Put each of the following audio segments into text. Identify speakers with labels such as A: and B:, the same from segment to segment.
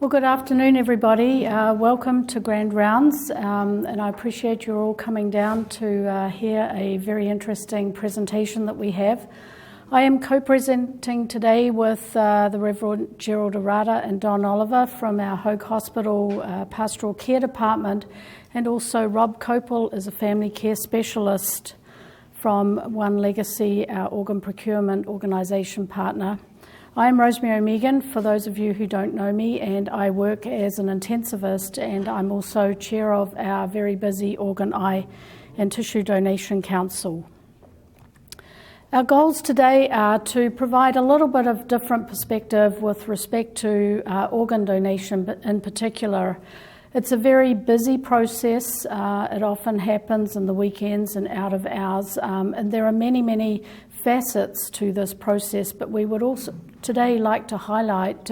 A: Well, good afternoon, everybody. Welcome to Grand Rounds, and I appreciate you all coming down to hear a very interesting presentation that we have. I am co-presenting today with the Reverend Gerald Arata and Don Oliver from our Hoag Hospital Pastoral Care Department, and also Rob Copel is a family care specialist from One Legacy, our organ procurement organisation partner. I'm Rosemary Megan, for those of you who don't know me, and I work as an intensivist, and I'm also chair of our very busy Organ, Eye and Tissue Donation Council. Our goals today are to provide a little bit of different perspective with respect to organ donation, but in particular. It's a very busy process. It often happens in the weekends and out of hours, and there are many facets to this process, but we would also today like to highlight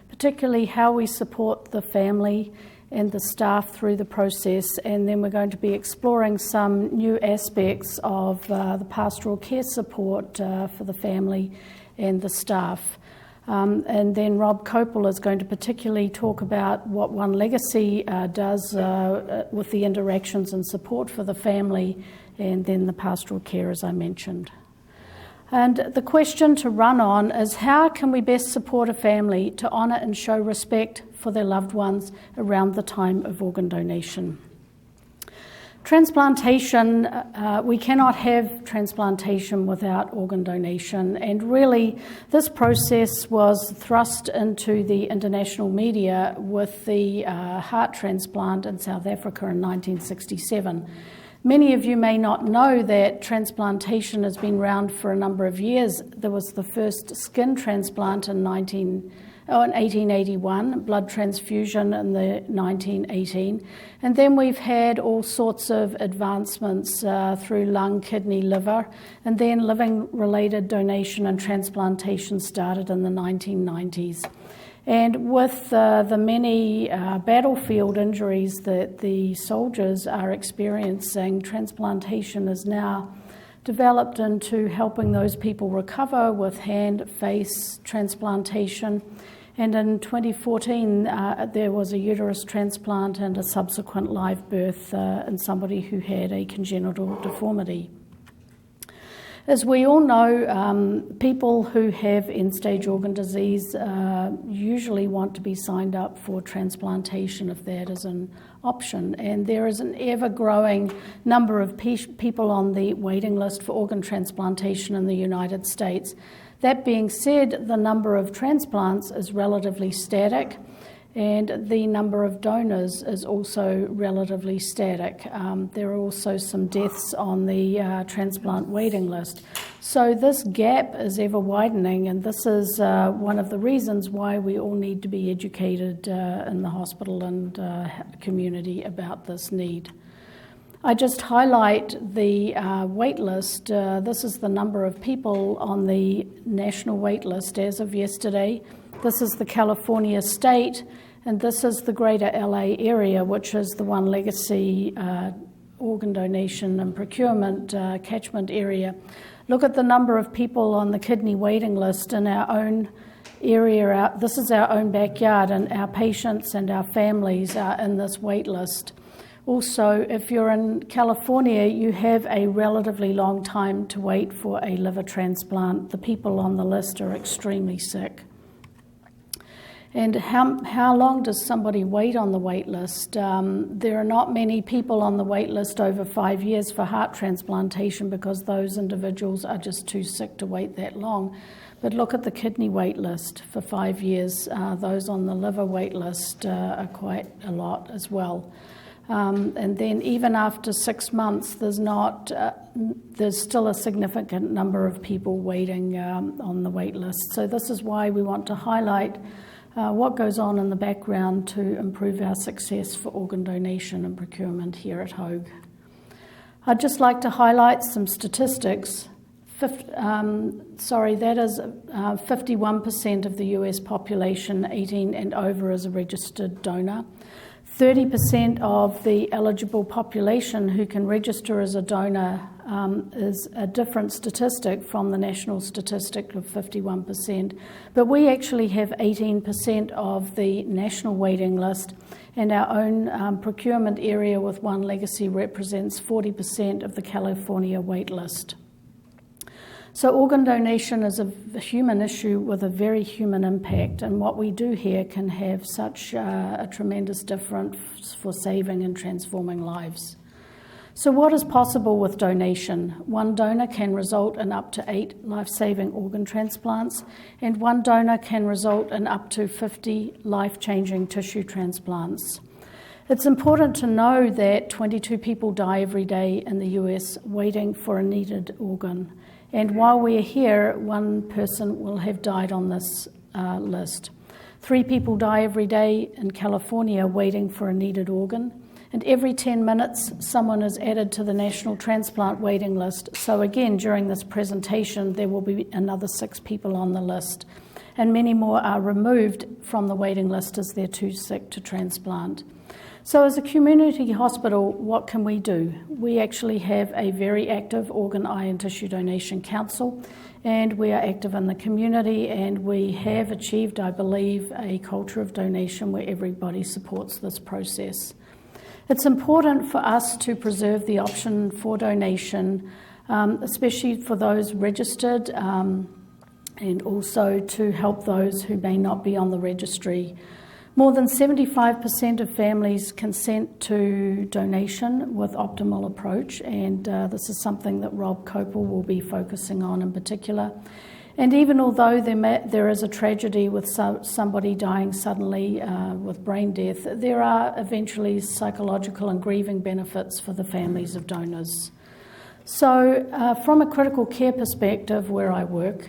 A: particularly how we support the family and the staff through the process, and then we're going to be exploring some new aspects of the pastoral care support for the family and the staff. And then Rob Copel is going to particularly talk about what One Legacy does with the interactions and support for the family, and then the pastoral care, as I mentioned. And the question to run on is, how can we best support a family to honour and show respect for their loved ones around the time of organ donation? Transplantation, we cannot have transplantation without organ donation, and really this process was thrust into the international media with the heart transplant in South Africa in 1967. Many of you may not know that transplantation has been around for a number of years. There was the first skin transplant in 1881, blood transfusion in the 1918, and then we've had all sorts of advancements through lung, kidney, liver, and then living-related donation and transplantation started in the 1990s. And with the many battlefield injuries that the soldiers are experiencing, transplantation is now developed into helping those people recover with hand, face transplantation. And in 2014, there was a uterus transplant and a subsequent live birth in somebody who had a congenital deformity. As we all know, people who have end-stage organ disease usually want to be signed up for transplantation if that is an option. And there is an ever-growing number of people on the waiting list for organ transplantation in the United States. That being said, the number of transplants is relatively static, and the number of donors is also relatively static. There are also some deaths on the transplant waiting list. So this gap is ever widening, and this is one of the reasons why we all need to be educated in the hospital and community about this need. I just highlight the wait list. This is the number of people on the national wait list as of yesterday. This is the California state, and this is the greater LA area, which is the One Legacy organ donation and procurement catchment area. Look at the number of people on the kidney waiting list in our own area. This is our own backyard, and our patients and our families are in this wait list. Also, if you're in California, you have a relatively long time to wait for a liver transplant. The people on the list are extremely sick. And how long does somebody wait on the wait list? There are not many people on the wait list over 5 years for heart transplantation because those individuals are just too sick to wait that long. But look at the kidney wait list for 5 years. Those on the liver wait list are quite a lot as well. And then even after 6 months, there's still a significant number of people waiting on the wait list. So this is why we want to highlight what goes on in the background to improve our success for organ donation and procurement here at Hoag. I'd just like to highlight some statistics. 51% of the US population 18 and over is a registered donor. 30% of the eligible population who can register as a donor is a different statistic from the national statistic of 51%. But we actually have 18% of the national waiting list, and our own procurement area with One Legacy represents 40% of the California wait list. So organ donation is a human issue with a very human impact, and what we do here can have such a tremendous difference for saving and transforming lives. So what is possible with donation? One donor can result in up to 8 life-saving organ transplants, and one donor can result in up to 50 life-changing tissue transplants. It's important to know that 22 people die every day in the US waiting for a needed organ. And while we are here, one person will have died on this list. 3 people die every day in California waiting for a needed organ. And every 10 minutes, someone is added to the national transplant waiting list. So again, during this presentation, there will be another 6 people on the list. And many more are removed from the waiting list as they're too sick to transplant. So as a community hospital, what can we do? We actually have a very active organ, eye and tissue donation council, and we are active in the community, and we have achieved, I believe, a culture of donation where everybody supports this process. It's important for us to preserve the option for donation, especially for those registered, and also to help those who may not be on the registry. More than 75% of families consent to donation with optimal approach, and this is something that Rob Copel will be focusing on in particular. And even although there is a tragedy with somebody dying suddenly with brain death, there are eventually psychological and grieving benefits for the families of donors. So from a critical care perspective where I work,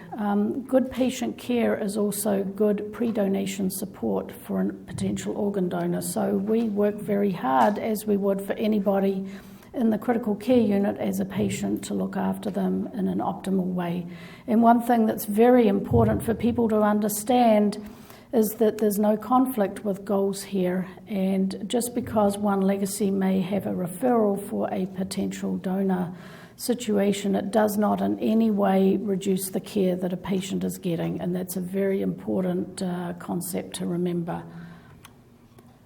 A: good patient care is also good pre-donation support for a potential organ donor. So we work very hard, as we would for anybody in the critical care unit as a patient, to look after them in an optimal way. And one thing that's very important for people to understand is that there's no conflict with goals here. And just because One Legacy may have a referral for a potential donor situation, it does not in any way reduce the care that a patient is getting, and that's a very important concept to remember.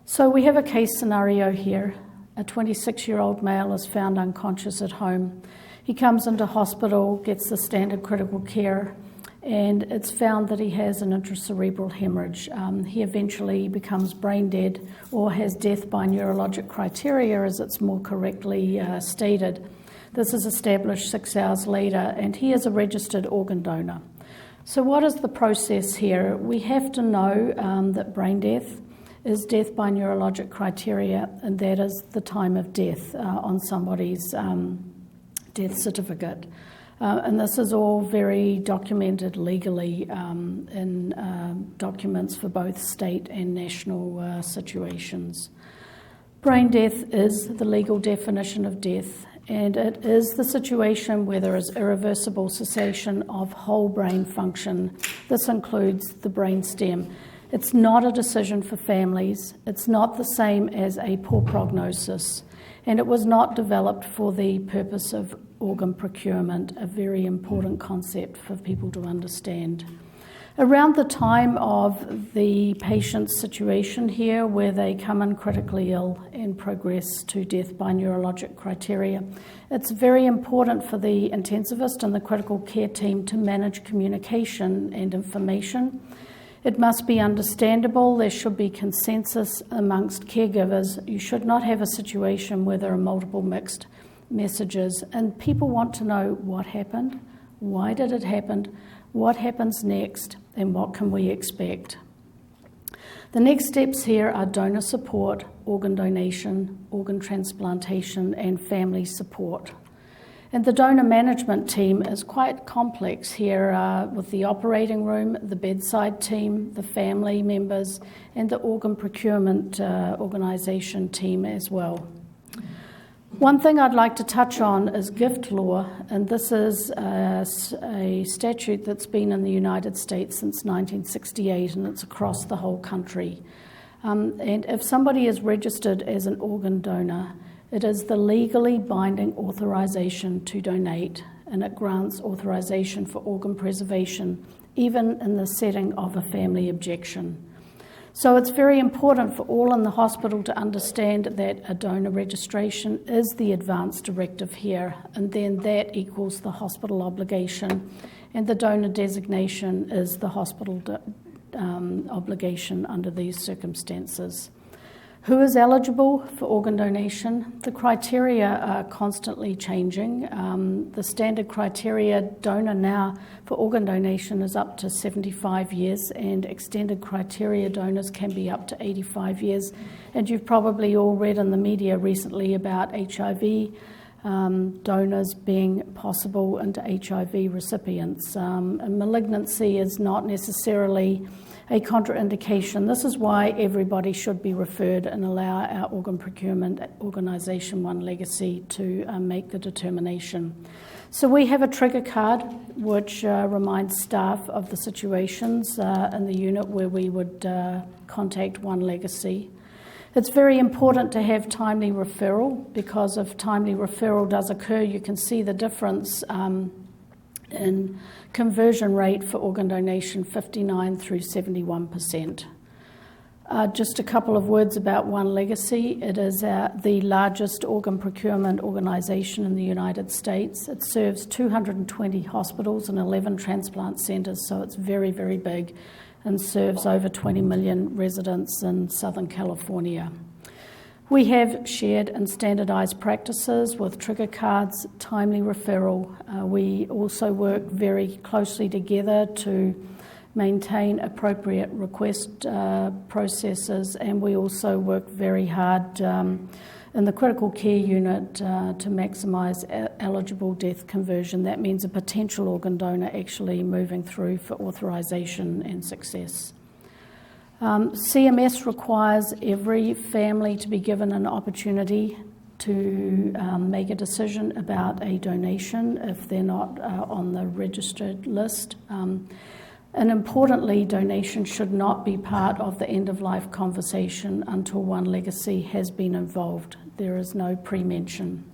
A: So we have a case scenario here. A 26-year-old male is found unconscious at home. He comes into hospital, gets the standard critical care, and it's found that he has an intracerebral hemorrhage. He eventually becomes brain dead, or has death by neurologic criteria, as it's more correctly stated. This is established 6 hours later, and he is a registered organ donor. So what is the process here? We have to know that brain death is death by neurologic criteria, and that is the time of death on somebody's death certificate. And this is all very documented legally in documents for both state and national situations. Brain death is the legal definition of death, and it is the situation where there is irreversible cessation of whole brain function. This includes the brain stem. It's not a decision for families. It's not the same as a poor prognosis, and it was not developed for the purpose of organ procurement, a very important concept for people to understand. Around the time of the patient's situation here, where they come in critically ill and progress to death by neurologic criteria, it's very important for the intensivist and the critical care team to manage communication and information. It must be understandable. There should be consensus amongst caregivers. You should not have a situation where there are multiple mixed messages, and people want to know what happened, why did it happen, what happens next, and what can we expect. The next steps here are donor support, organ donation, organ transplantation, and family support. And the donor management team is quite complex here with the operating room, the bedside team, the family members, and the organ procurement organisation team as well. One thing I'd like to touch on is gift law, and this is a statute that's been in the United States since 1968, and it's across the whole country. And if somebody is registered as an organ donor, It is the legally binding authorization to donate, and it grants authorization for organ preservation, even in the setting of a family objection. So it's very important for all in the hospital to understand that a donor registration is the advance directive here, and then that equals the hospital obligation, and the donor designation is the hospital obligation under these circumstances. Who is eligible for organ donation? The criteria are constantly changing. The standard criteria donor now for organ donation is up to 75 years, and extended criteria donors can be up to 85 years. And you've probably all read in the media recently about HIV donors being possible into HIV recipients. And malignancy is not necessarily a contraindication. This is why everybody should be referred and allow our organ procurement organisation, One Legacy, to make the determination. So we have a trigger card which reminds staff of the situations in the unit where we would contact One Legacy. It's very important to have timely referral, because if timely referral does occur, you can see the difference in conversion rate for organ donation, 59 through 71%. Just a couple of words about One Legacy. It is the largest organ procurement organisation in the United States. It serves 220 hospitals and 11 transplant centres, so it's very, very big, and serves over 20 million residents in Southern California. We have shared and standardised practices with trigger cards, timely referral. We also work very closely together to maintain appropriate request processes, and we also work very hard in the critical care unit to maximise eligible death conversion. That means a potential organ donor actually moving through for authorisation and success. CMS requires every family to be given an opportunity to make a decision about a donation if they're not on the registered list. And importantly, donation should not be part of the end-of-life conversation until One Legacy has been involved. There is no pre-mention.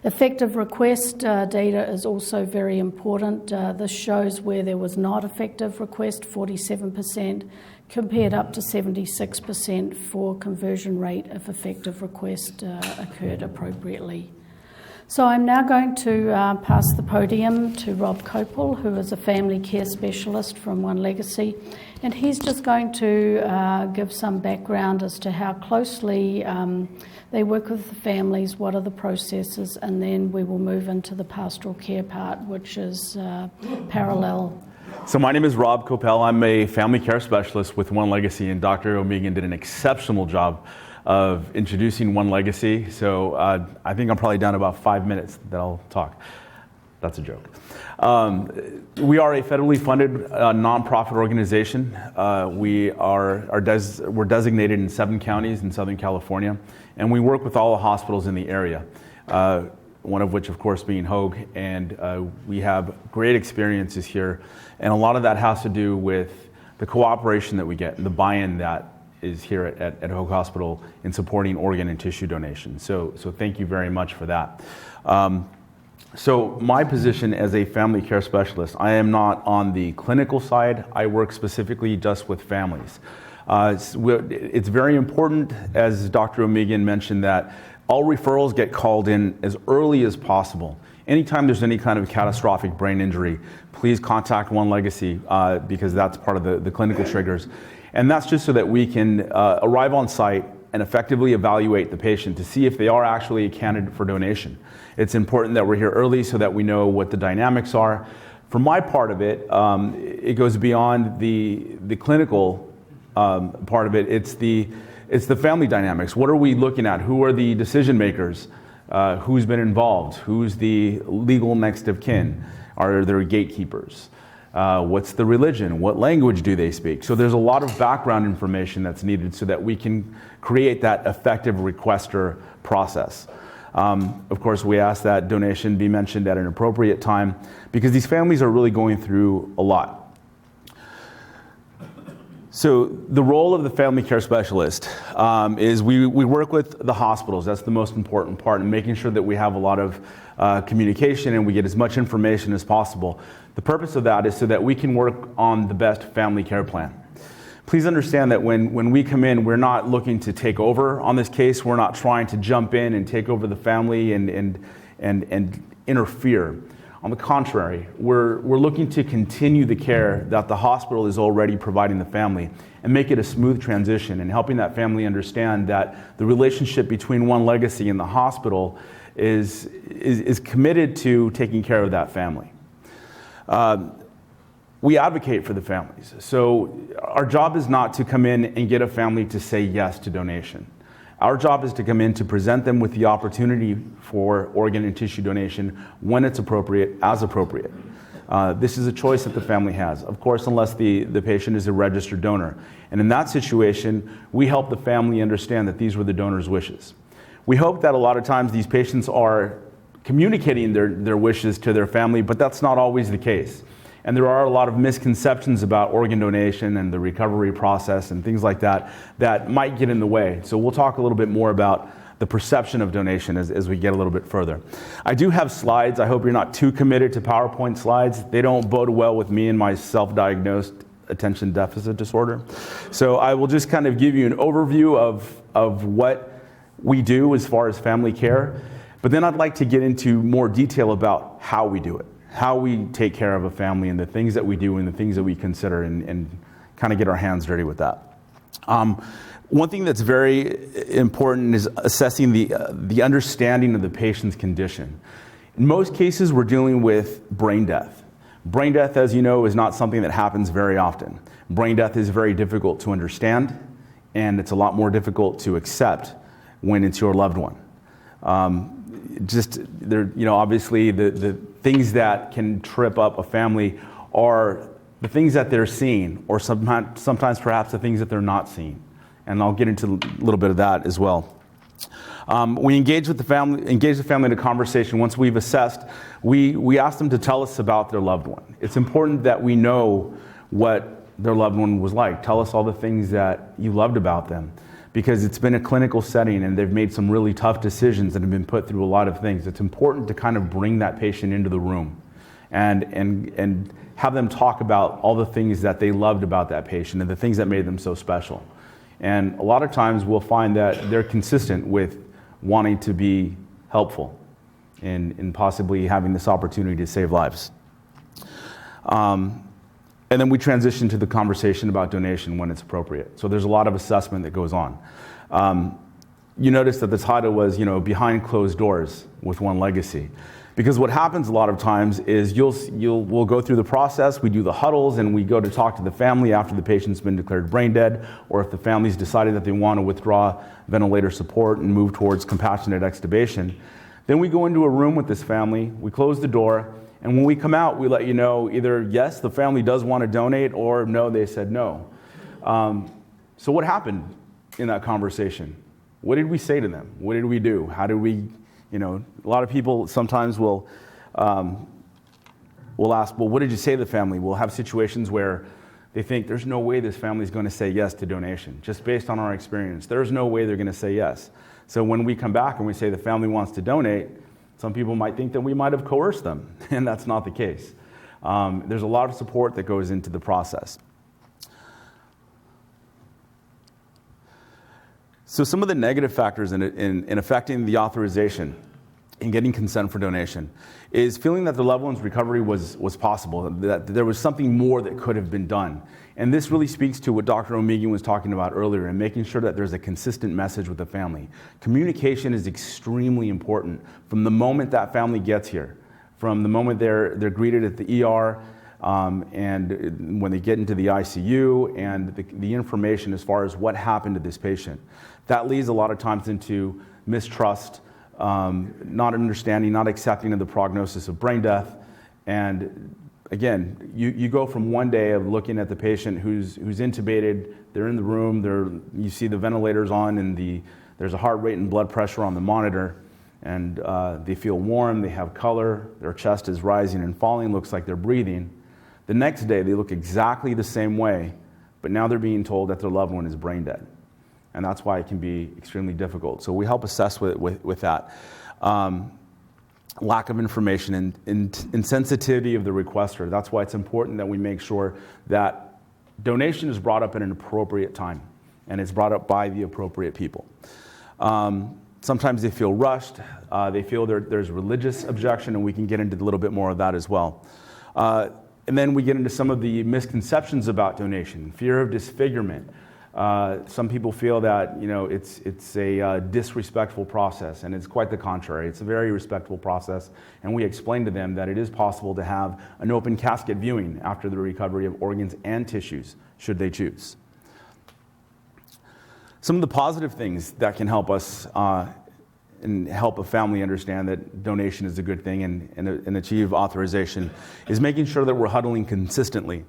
A: Effective request data is also very important. This shows where there was not effective request, 47%, compared up to 76% for conversion rate if effective request occurred appropriately. So I'm now going to pass the podium to Rob Copel, who is a family care specialist from One Legacy, and he's just going to give some background as to how closely they work with the families, what are the processes, and then we will move into the pastoral care part, which is parallel.
B: So my name is Rob Copel. I'm a family care specialist with One Legacy, and Dr. O'Megan did an exceptional job of introducing One Legacy. So I think I'm probably down about 5 minutes that I'll talk. That's a joke. We are a federally funded nonprofit organization. We're designated in 7 counties in Southern California, and we work with all the hospitals in the area. One of which, of course, being Hoag, and we have great experiences here, and a lot of that has to do with the cooperation that we get and the buy-in that is here at Hoag Hospital in supporting organ and tissue donation. So thank you very much for that. So my position as a family care specialist, I am not on the clinical side. I work specifically just with families. It's very important, as Dr. O'Megan mentioned, that all referrals get called in as early as possible. Anytime there's any kind of catastrophic brain injury, please contact One Legacy because that's part of the clinical triggers. And that's just so that we can arrive on site and effectively evaluate the patient to see if they are actually a candidate for donation. It's important that we're here early so that we know what the dynamics are. For my part of it, it goes beyond the clinical part of it. It's the family dynamics. What are we looking at? Who are the decision makers? Who's been involved? Who's the legal next of kin? Are there gatekeepers? What's the religion? What language do they speak? So there's a lot of background information that's needed so that we can create that effective requester process. Of course, we ask that donation be mentioned at an appropriate time because these families are really going through a lot. So the role of the family care specialist is we work with the hospitals. That's the most important part, in making sure that we have a lot of communication and we get as much information as possible. The purpose of that is so that we can work on the best family care plan. Please understand that when we come in, we're not looking to take over on this case. We're not trying to jump in and take over the family and interfere. On the contrary, we're looking to continue the care that the hospital is already providing the family and make it a smooth transition, and helping that family understand that the relationship between One Legacy and the hospital is committed to taking care of that family. We advocate for the families. So our job is not to come in and get a family to say yes to donation. Our job is to come in to present them with the opportunity for organ and tissue donation when it's appropriate, as appropriate. This is a choice that the family has, of course, unless the patient is a registered donor. And in that situation, we help the family understand that these were the donor's wishes. We hope that a lot of times these patients are communicating their wishes to their family, but that's not always the case. And there are a lot of misconceptions about organ donation and the recovery process and things like that that might get in the way. So we'll talk a little bit more about the perception of donation as we get a little bit further. I do have slides. I hope you're not too committed to PowerPoint slides. They don't bode well with me and my self-diagnosed attention deficit disorder. So I will just kind of give you an overview of what we do as far as family care. But then I'd like to get into more detail about how we do it, how we take care of a family, and the things that we do and the things that we consider, and kind of get our hands dirty with that. One thing that's very important is assessing the understanding of the patient's condition. In most cases, we're dealing with brain death. Brain death, as you know, is not something that happens very often. Brain death is very difficult to understand, and it's a lot more difficult to accept when it's your loved one. Obviously the things that can trip up a family are the things that they're seeing, or sometimes perhaps the things that they're not seeing. And I'll get into a little bit of that as well. We engage the family in a conversation. Once we've assessed, we ask them to tell us about their loved one. It's important that we know what their loved one was like. Tell us all the things that you loved about them, because it's been a clinical setting and they've made some really tough decisions and have been put through a lot of things. It's important to kind of bring that patient into the room and have them talk about all the things that they loved about that patient and the things that made them so special. And a lot of times we'll find that they're consistent with wanting to be helpful and possibly having this opportunity to save lives. And then we transition to the conversation about donation when it's appropriate. So there's a lot of assessment that goes on. You notice that the title was, Behind Closed Doors with One Legacy. Because what happens a lot of times is we'll go through the process, we do the huddles, and we go to talk to the family after the patient's been declared brain dead, or if the family's decided that they want to withdraw ventilator support and move towards compassionate extubation. Then we go into a room with this family, we close the door, and when we come out, we let you know either yes, the family does want to donate, or no, they said no. So what happened in that conversation? What did we say to them? What did we do? How did we, a lot of people sometimes will ask, well, what did you say to the family? We'll have situations where they think there's no way this family is going to say yes to donation, just based on our experience. There's no way they're going to say yes. So when we come back and we say the family wants to donate, some people might think that we might have coerced them, and that's not the case. There's a lot of support that goes into the process. So some of the negative factors in affecting the authorization and getting consent for donation is feeling that the loved one's recovery was possible, that there was something more that could have been done. And this really speaks to what Dr. O'Megan was talking about earlier, and making sure that there's a consistent message with the family. Communication is extremely important from the moment that family gets here, from the moment they're greeted at the ER, and when they get into the ICU, and the information as far as what happened to this patient. That leads a lot of times into mistrust, not understanding, not accepting of the prognosis of brain death. And again, you go from one day of looking at the patient who's intubated, they're in the room, you see the ventilators on, and there's a heart rate and blood pressure on the monitor, and they feel warm, they have color, their chest is rising and falling, looks like they're breathing. The next day, they look exactly the same way, but now they're being told that their loved one is brain dead. And that's why it can be extremely difficult. So we help assess with that. Lack of information and insensitivity of the requester. That's why it's important that we make sure that donation is brought up at an appropriate time, and it's brought up by the appropriate people. Sometimes they feel rushed. They feel there's religious objection, and we can get into a little bit more of that as well. And then we get into some of the misconceptions about donation, fear of disfigurement. Some people feel that it's a disrespectful process, and it's quite the contrary. It's a very respectful process, and we explain to them that it is possible to have an open casket viewing after the recovery of organs and tissues, should they choose. Some of the positive things that can help us and help a family understand that donation is a good thing and achieve authorization is making sure that we're huddling consistently.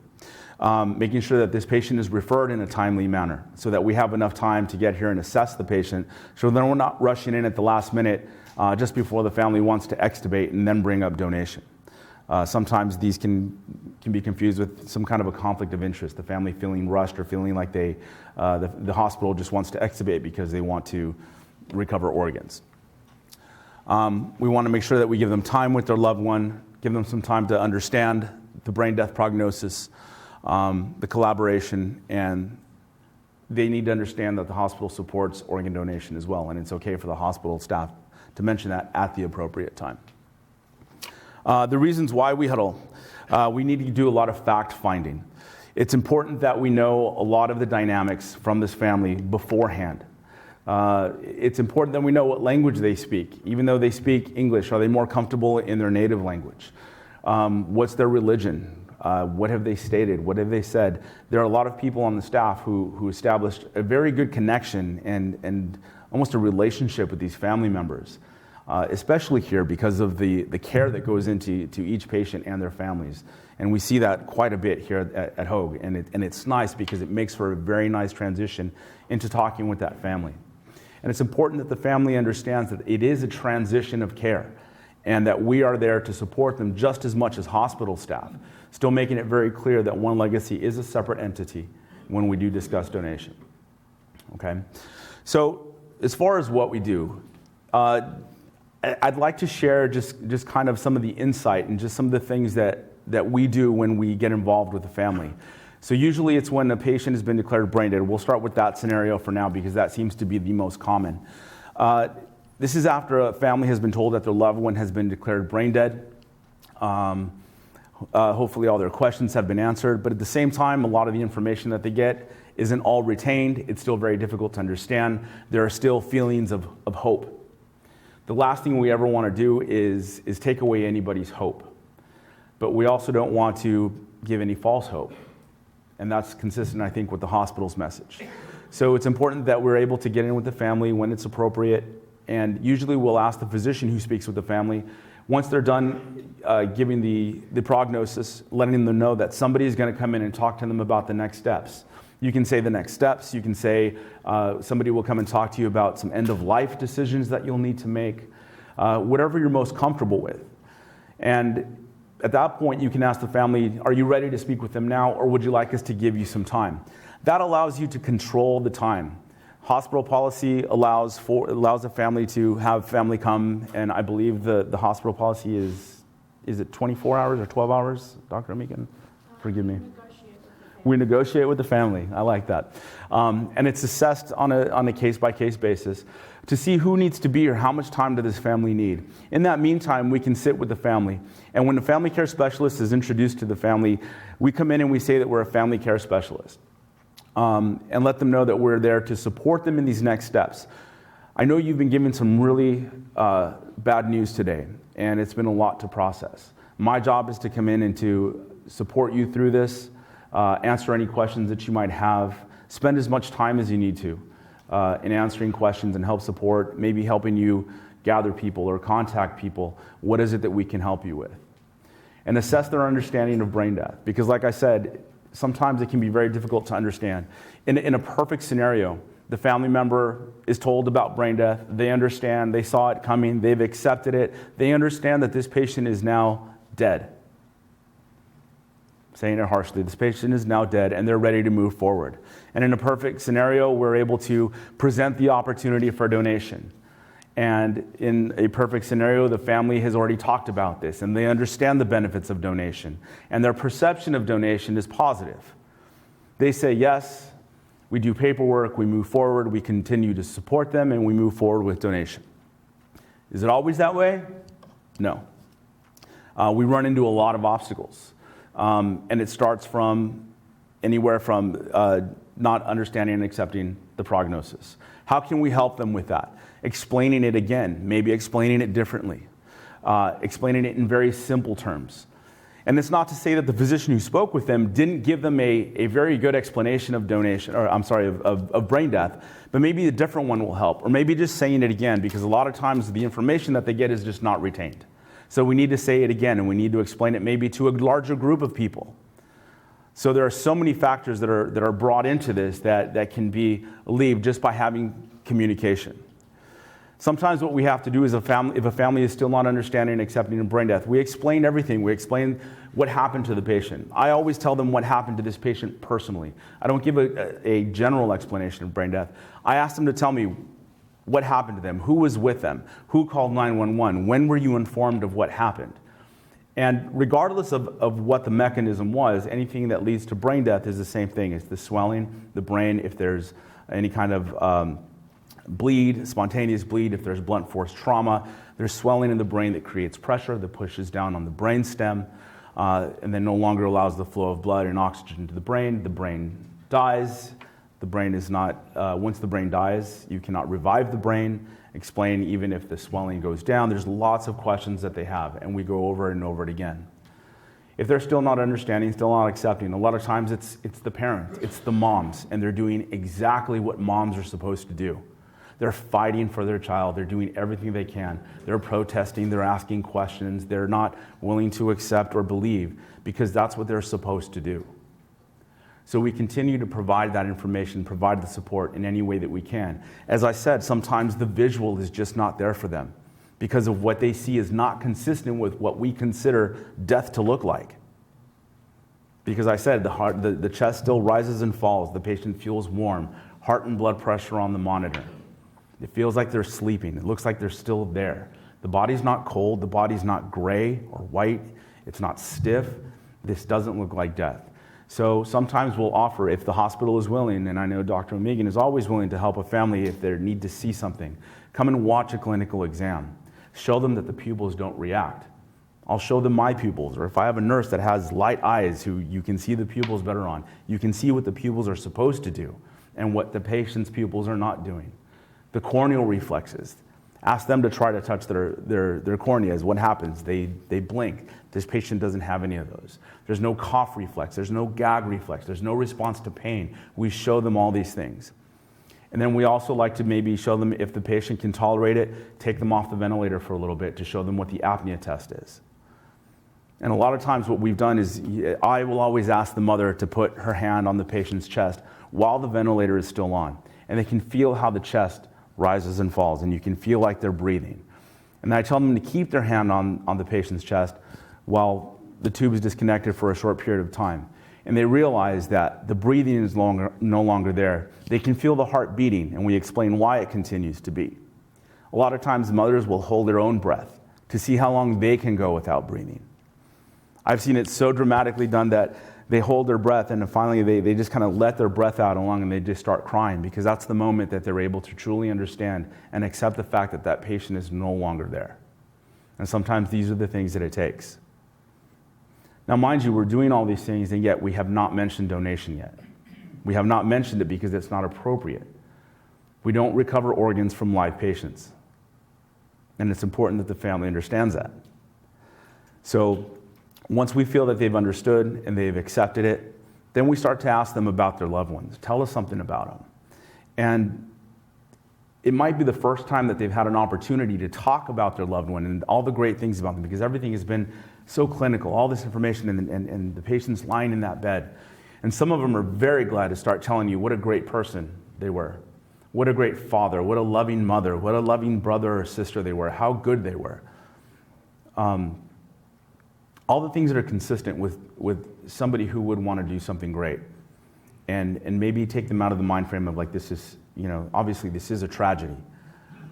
B: Making sure that this patient is referred in a timely manner so that we have enough time to get here and assess the patient so that we're not rushing in at the last minute just before the family wants to extubate and then bring up donation. Sometimes these can be confused with some kind of a conflict of interest, the family feeling rushed or feeling like the hospital just wants to extubate because they want to recover organs. We want to make sure that we give them time with their loved one, give them some time to understand the brain death prognosis, the collaboration, and they need to understand that the hospital supports organ donation as well, and it's okay for the hospital staff to mention that at the appropriate time. The reasons why we huddle. We need to do a lot of fact finding. It's important that we know a lot of the dynamics from this family beforehand. It's important that we know what language they speak. Even though they speak English, are they more comfortable in their native language? What's their religion? What have they stated? What have they said? There are a lot of people on the staff who established a very good connection and almost a relationship with these family members, especially here because of the care that goes into each patient and their families. And we see that quite a bit here at Hoag. And it's nice because it makes for a very nice transition into talking with that family. And it's important that the family understands that it is a transition of care and that we are there to support them just as much as hospital staff, still making it very clear that One Legacy is a separate entity when we do discuss donation. Okay? So as far as what we do, I'd like to share just kind of some of the insight and just some of the things that we do when we get involved with the family. So usually it's when a patient has been declared brain dead. We'll start with that scenario for now because that seems to be the most common. This is after a family has been told that their loved one has been declared brain dead. Hopefully all their questions have been answered, but at the same time, a lot of the information that they get isn't all retained. It's still very difficult to understand. There are still feelings of hope. The last thing we ever want to do is take away anybody's hope. But we also don't want to give any false hope. And that's consistent, I think, with the hospital's message. So it's important that we're able to get in with the family when it's appropriate. And usually we'll ask the physician who speaks with the family, once they're done giving the prognosis, letting them know that somebody is going to come in and talk to them about the next steps. You can say the next steps. You can say somebody will come and talk to you about some end-of-life decisions that you'll need to make, whatever you're most comfortable with. And at that point, you can ask the family, are you ready to speak with them now, or would you like us to give you some time? That allows you to control the time. Hospital policy allows a family to have family come, and I believe the hospital policy is it 24 hours or 12 hours, Dr. Amican? Forgive me. We negotiate with the family. I like that. And it's assessed on a case-by-case basis to see who needs to be or how much time does this family need. In that meantime, we can sit with the family. And when the family care specialist is introduced to the family, we come in and we say that we're a family care specialist. And let them know that we're there to support them in these next steps. I know you've been given some really bad news today, and it's been a lot to process. My job is to come in and to support you through this, answer any questions that you might have, spend as much time as you need to in answering questions and help support, maybe helping you gather people or contact people. What is it that we can help you with? And assess their understanding of brain death. Because like I said, sometimes it can be very difficult to understand. In a perfect scenario, the family member is told about brain death. They understand. They saw it coming. They've accepted it. They understand that this patient is now dead. saying it harshly. This patient is now dead and they're ready to move forward. And in a perfect scenario, we're able to present the opportunity for donation. And in a perfect scenario, the family has already talked about this and they understand the benefits of donation. And their perception of donation is positive. They say, yes, we do paperwork, we move forward, we continue to support them, and we move forward with donation. Is it always that way? No. We run into a lot of obstacles. And it starts from anywhere from not understanding and accepting the prognosis. How can we help them with that? Explaining it again, maybe explaining it differently, explaining it in very simple terms. And it's not to say that the physician who spoke with them didn't give them a very good explanation of donation, or of brain death, but maybe a different one will help, or maybe just saying it again, because a lot of times the information that they get is just not retained. So we need to say it again, and we need to explain it maybe to a larger group of people. So there are so many factors that are brought into this that can be relieved just by having communication. Sometimes what we have to do is if a family is still not understanding and accepting of brain death, we explain everything. We explain what happened to the patient. I always tell them what happened to this patient personally. I don't give a general explanation of brain death. I ask them to tell me what happened to them, who was with them, who called 911, when were you informed of what happened? And regardless of what the mechanism was, anything that leads to brain death is the same thing. It's the swelling, the brain, if there's any kind of bleed, spontaneous bleed, if there's blunt force trauma, there's swelling in the brain that creates pressure that pushes down on the brain stem and then no longer allows the flow of blood and oxygen to the brain dies. The brain is not, once the brain dies, you cannot revive the brain, explain even if the swelling goes down. There's lots of questions that they have, and we go over it and over it again. If they're still not understanding, still not accepting, a lot of times it's the parents, it's the moms, and they're doing exactly what moms are supposed to do. They're fighting for their child. They're doing everything they can. They're protesting. They're asking questions. They're not willing to accept or believe because that's what they're supposed to do. So we continue to provide that information, provide the support in any way that we can. As I said, sometimes the visual is just not there for them because of what they see is not consistent with what we consider death to look like. Because I said the chest still rises and falls. The patient feels warm, heart and blood pressure on the monitor. It feels like they're sleeping. It looks like they're still there. The body's not cold. The body's not gray or white. It's not stiff. This doesn't look like death. So sometimes we'll offer, if the hospital is willing, and I know Dr. O'Megan is always willing to help a family if they need to see something, come and watch a clinical exam. Show them that the pupils don't react. I'll show them my pupils, or if I have a nurse that has light eyes who you can see the pupils better on, you can see what the pupils are supposed to do and what the patient's pupils are not doing. The corneal reflexes. Ask them to try to touch their corneas. What happens? They blink. This patient doesn't have any of those. There's no cough reflex. There's no gag reflex. There's no response to pain. We show them all these things. And then we also like to maybe show them, if the patient can tolerate it, take them off the ventilator for a little bit to show them what the apnea test is. And a lot of times what we've done is I will always ask the mother to put her hand on the patient's chest while the ventilator is still on. And they can feel how the chest rises and falls, and you can feel like they're breathing. And I tell them to keep their hand on the patient's chest while the tube is disconnected for a short period of time. And they realize that the breathing is no longer there. They can feel the heart beating, and we explain why it continues to beat. A lot of times mothers will hold their own breath to see how long they can go without breathing. I've seen it so dramatically done that they hold their breath and finally they just kind of let their breath out along and they just start crying because that's the moment that they're able to truly understand and accept the fact that that patient is no longer there. And sometimes these are the things that it takes. Now, mind you, we're doing all these things and yet we have not mentioned donation yet. We have not mentioned it because it's not appropriate. We don't recover organs from live patients. And it's important that the family understands that. So once we feel that they've understood and they've accepted it, then we start to ask them about their loved ones. Tell us something about them. And it might be the first time that they've had an opportunity to talk about their loved one and all the great things about them because everything has been so clinical, all this information and the patient's lying in that bed. And some of them are very glad to start telling you what a great person they were, what a great father, what a loving mother, what a loving brother or sister they were, how good they were. all the things that are consistent with somebody who would want to do something great. And maybe take them out of the mind frame of like, this is, obviously this is a tragedy,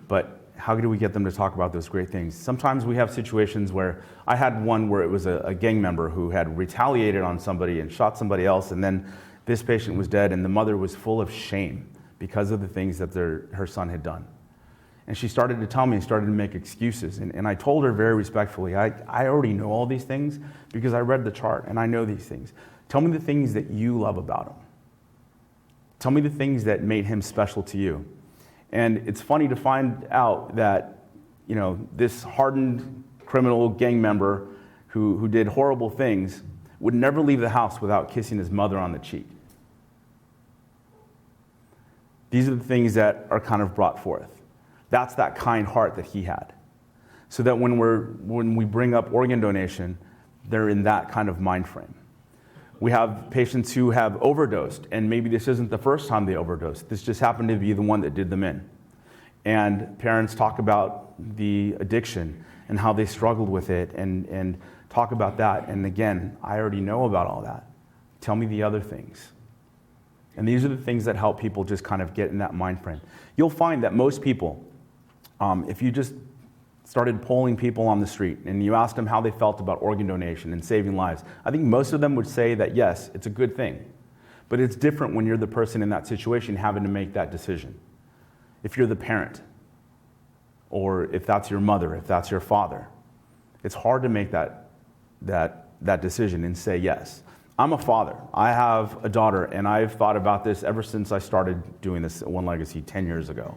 B: but how do we get them to talk about those great things? Sometimes we have situations where, I had one where it was a gang member who had retaliated on somebody and shot somebody else, and then this patient was dead, and the mother was full of shame because of the things that her son had done. And she started to tell me and started to make excuses. And I told her very respectfully, I already know all these things because I read the chart and I know these things. Tell me the things that you love about him. Tell me the things that made him special to you. And it's funny to find out that, this hardened criminal gang member who did horrible things would never leave the house without kissing his mother on the cheek. These are the things that are kind of brought forth. That's that kind heart that he had. So that when we bring up organ donation, they're in that kind of mind frame. We have patients who have overdosed, and maybe this isn't the first time they overdosed. This just happened to be the one that did them in. And parents talk about the addiction and how they struggled with it and talk about that. And again, I already know about all that. Tell me the other things. And these are the things that help people just kind of get in that mind frame. You'll find that most people, if you just started polling people on the street and you asked them how they felt about organ donation and saving lives, I think most of them would say that yes, it's a good thing. But it's different when you're the person in that situation having to make that decision. If you're the parent, or if that's your mother, if that's your father, it's hard to make that decision and say yes. I'm a father. I have a daughter, and I've thought about this ever since I started doing this at One Legacy 10 years ago.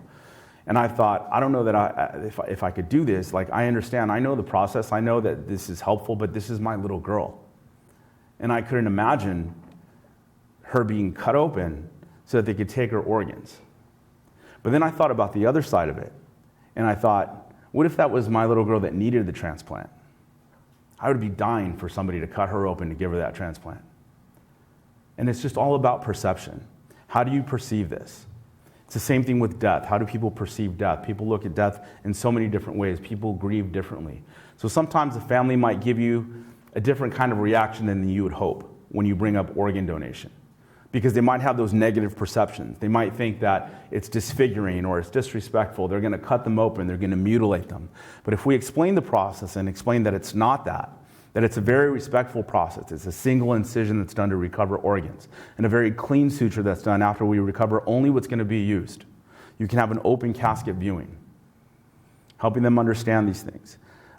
B: And I thought, I don't know that if I could do this. Like, I understand, I know the process, I know that this is helpful, but this is my little girl. And I couldn't imagine her being cut open so that they could take her organs. But then I thought about the other side of it. And I thought, what if that was my little girl that needed the transplant? I would be dying for somebody to cut her open to give her that transplant. And it's just all about perception. How do you perceive this? It's the same thing with death. How do people perceive death? People look at death in so many different ways. People grieve differently. So sometimes the family might give you a different kind of reaction than you would hope when you bring up organ donation, because they might have those negative perceptions. They might think that it's disfiguring or it's disrespectful. They're going to cut them open. They're going to mutilate them. But if we explain the process and explain that it's not that it's a very respectful process. It's a single incision that's done to recover organs, and a very clean suture that's done after we recover only what's going to be used. You can have an open casket viewing, helping them understand these things.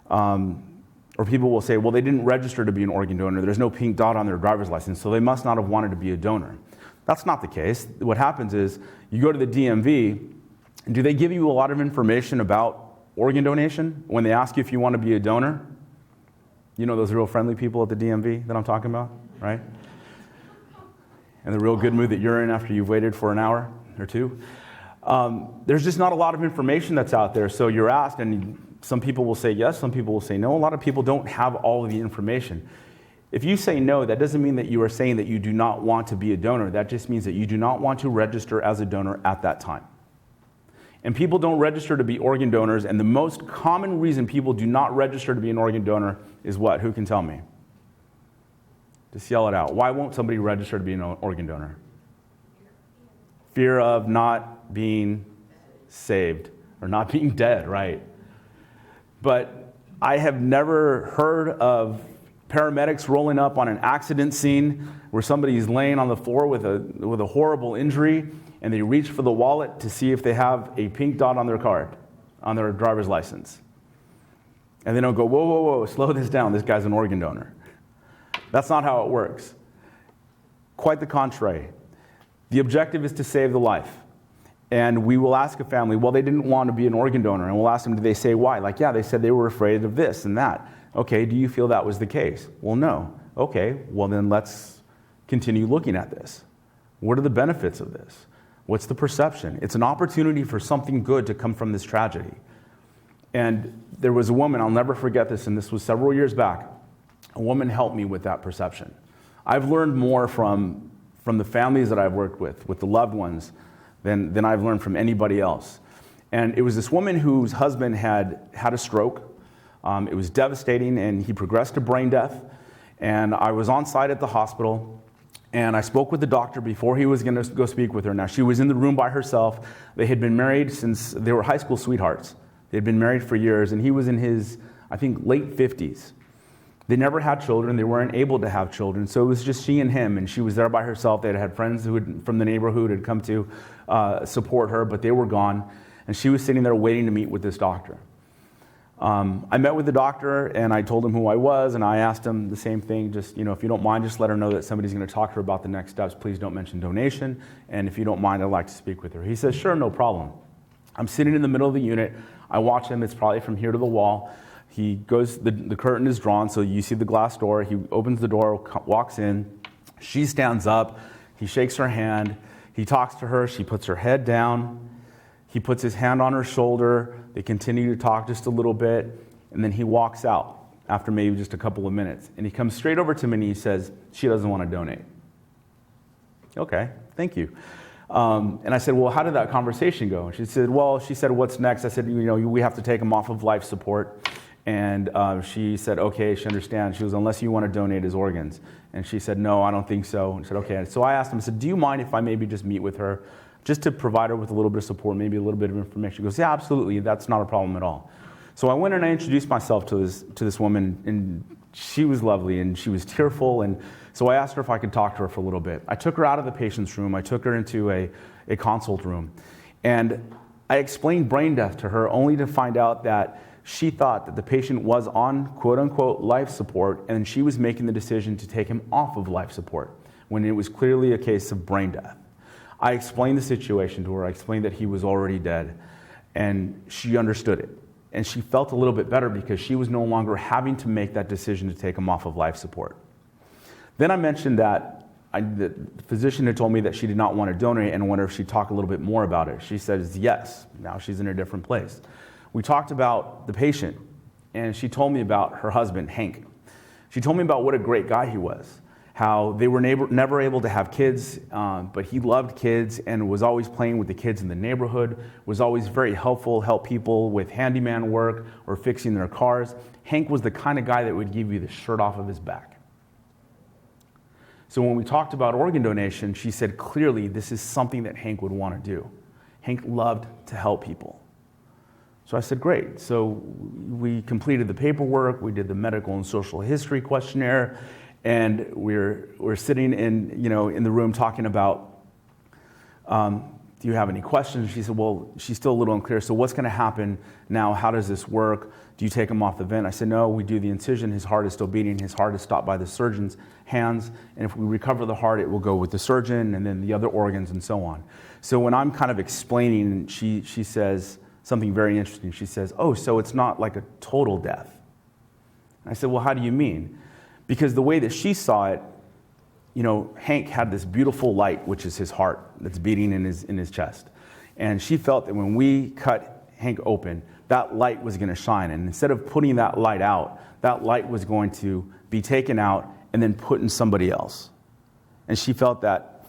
B: Or people will say, well, they didn't register to be an organ donor. There's no pink dot on their driver's license, so they must not have wanted to be a donor. That's not the case. What happens is you go to the DMV, and do they give you a lot of information about organ donation when they ask you if you want to be a donor? You know those real friendly people at the DMV that I'm talking about, right? And the real good mood that you're in after you've waited for an hour or two. There's just not a lot of information that's out there, so you're asked, and some people will say yes, some people will say no. A lot of people don't have all of the information. If you say no, that doesn't mean that you are saying that you do not want to be a donor. That just means that you do not want to register as a donor at that time. And people don't register to be organ donors, and the most common reason people do not register to be an organ donor is what? Who can tell me? Just yell it out. Why won't somebody register to be an organ donor? Fear of not being saved, or not being dead, right? But I have never heard of paramedics rolling up on an accident scene where somebody is laying on the floor with a horrible injury, and they reach for the wallet to see if they have a pink dot on their card, on their driver's license. And they don't go, whoa, whoa, whoa, slow this down, this guy's an organ donor. That's not how it works. Quite the contrary. The objective is to save the life. And we will ask a family, well, they didn't want to be an organ donor. And we'll ask them, did they say why? Like, yeah, they said they were afraid of this and that. Okay, do you feel that was the case? Well, no. Okay, well then let's continue looking at this. What are the benefits of this? What's the perception? It's an opportunity for something good to come from this tragedy. And there was a woman, I'll never forget this, and this was several years back. A woman helped me with that perception. I've learned more from the families that I've worked with the loved ones, than I've learned from anybody else. And it was this woman whose husband had a stroke. It was devastating, and he progressed to brain death. And I was on site at the hospital, and I spoke with the doctor before he was going to go speak with her. Now, she was in the room by herself. They had been married since they were high school sweethearts. They had been married for years, and he was in his, I think, late 50s. They never had children. They weren't able to have children. So it was just she and him, and she was there by herself. They had friends from the neighborhood who had come to support her, but they were gone. And she was sitting there waiting to meet with this doctor. I met with the doctor, and I told him who I was, and I asked him the same thing. Just, if you don't mind, just let her know that somebody's going to talk to her about the next steps. Please don't mention donation. And if you don't mind, I'd like to speak with her. He says, sure, no problem. I'm sitting in the middle of the unit. I watch him. It's probably from here to the wall. He goes, the curtain is drawn, so you see the glass door. He opens the door, walks in. She stands up. He shakes her hand. He talks to her. She puts her head down. He puts his hand on her shoulder. They continue to talk just a little bit, and then he walks out after maybe just a couple of minutes. And he comes straight over to me and he says, she doesn't want to donate. Okay, thank you. And I said, well, how did that conversation go? And she said, what's next? I said, we have to take him off of life support. And she said, okay, she understands. She goes, unless you want to donate his organs. And she said, no, I don't think so. And I said, okay. So I asked him, I said, do you mind if I maybe just meet with her, just to provide her with a little bit of support, maybe a little bit of information? She goes, yeah, absolutely. That's not a problem at all. So I went and I introduced myself to this woman, and she was lovely, and she was tearful. And so I asked her if I could talk to her for a little bit. I took her out of the patient's room. I took her into a consult room. And I explained brain death to her, only to find out that she thought that the patient was on quote-unquote life support, and she was making the decision to take him off of life support when it was clearly a case of brain death. I explained the situation to her. I explained that he was already dead, and she understood it. And she felt a little bit better because she was no longer having to make that decision to take him off of life support. Then I mentioned that the physician had told me that she did not want to donate, and I wondered if she'd talk a little bit more about it. She says yes. Now she's in a different place. We talked about the patient, and she told me about her husband, Hank. She told me about what a great guy he was, how they were never able to have kids, but he loved kids and was always playing with the kids in the neighborhood, was always very helpful, helped people with handyman work or fixing their cars. Hank was the kind of guy that would give you the shirt off of his back. So when we talked about organ donation, she said clearly this is something that Hank would want to do. Hank loved to help people. So I said, great. So we completed the paperwork, we did the medical and social history questionnaire, and we're sitting in the room talking about, do you have any questions? She said, well, she's still a little unclear. So what's going to happen now? How does this work? Do you take him off the vent? I said, no, we do the incision. His heart is still beating. His heart is stopped by the surgeon's hands. And if we recover the heart, it will go with the surgeon and then the other organs and so on. So when I'm kind of explaining, she says something very interesting. She says, oh, so it's not like a total death. I said, well, how do you mean? Because the way that she saw it, Hank had this beautiful light, which is his heart that's beating in his chest. And she felt that when we cut Hank open, that light was going to shine. And instead of putting that light out, that light was going to be taken out and then put in somebody else. And she felt that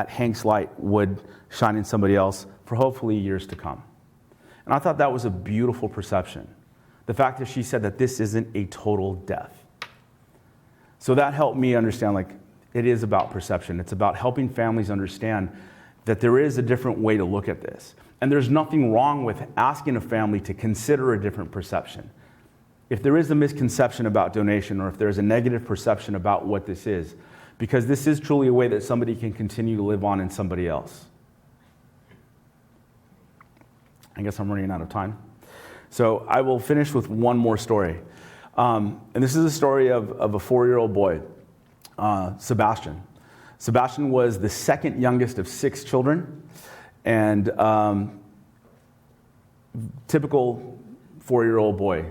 B: Hank's light would shine in somebody else for hopefully years to come. And I thought that was a beautiful perception. The fact that she said that this isn't a total death. So that helped me understand, it is about perception. It's about helping families understand that there is a different way to look at this. And there's nothing wrong with asking a family to consider a different perception. If there is a misconception about donation, or if there's a negative perception about what this is, because this is truly a way that somebody can continue to live on in somebody else. I guess I'm running out of time. So I will finish with one more story. And this is a story of a 4-year-old boy, Sebastian. Sebastian was the second youngest of 6 children, and typical 4-year-old boy,